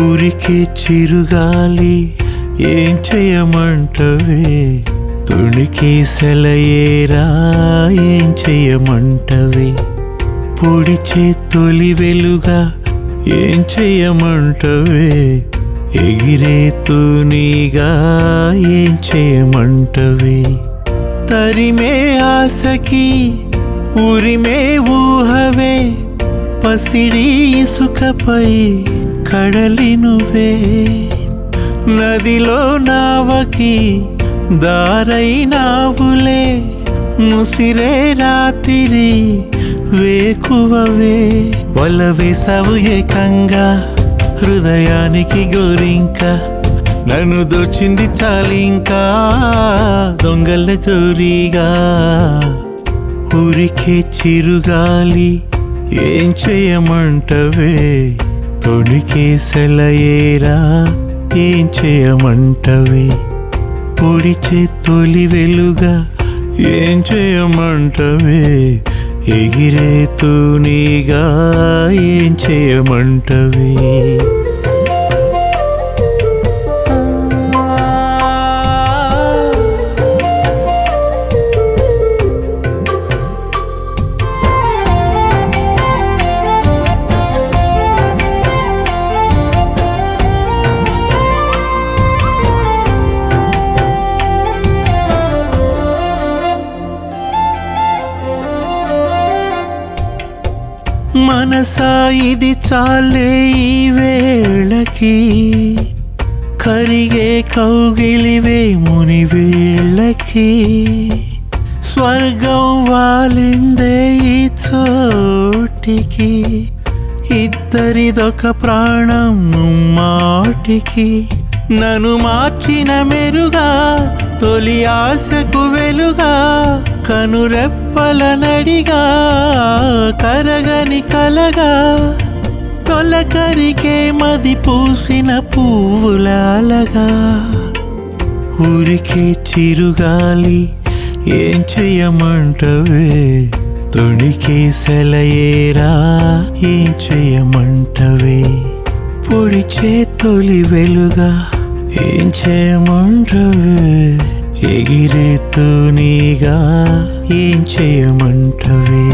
ఊరికే చిరుగాలి ఏం చేయమంటవే, తుణికి సెలయేరా ఏం చేయమంటవే, పొడిచే తొలి వెలుగా ఏం చేయమంటవే, ఎగిరే తూనీగా ఏం చేయమంటవే, తరిమే ఆశకి ఉరిమే ఊహవే, పసిడి ఇసుకపై కడలి నువ్వే, నదిలో నావకి దారైనావులే, ముసిరే రాత్రి వేకువవే, వల వేసావు ఏకంగా హృదయానికి గోరింక, నన్ను దోచింది చాలింకా దొంగల జోరీగా, ఊరికే చిరుగాలి ఏం చేయమంటవే, తొణికే సెలయేరా ఏం చేయమంటవే, పొడిచే తొలి వెలుగా ఏం చేయమంటవే, ఎగిరే తూనీగా ఏం చేయమంటవే. మనసా ఇది చాలే ఈ వేళకి, కరిగే కౌగిలివే ముని వేళ్ళకి, స్వర్గం వాలిందే ఈ చోటికి, ఇద్దరిదొక ప్రాణం మాటికి, నన్ను మార్చిన మెరుగా తొలి ఆశకు వెలుగా, కనురెప్పల నడిగా కరగని కలగా, తొలకరికే మది పూసిన పువ్వులాలగా, ఊరికే చిరుగాలి ఏం చేయమంటవే, తొణికే సెలయేరా ఏం చేయమంటవే, పొడిచే తొలి వెలుగా ఏం చేయమంటవే, ఎగిరే తూనీగా ఏం చేయమంటవే.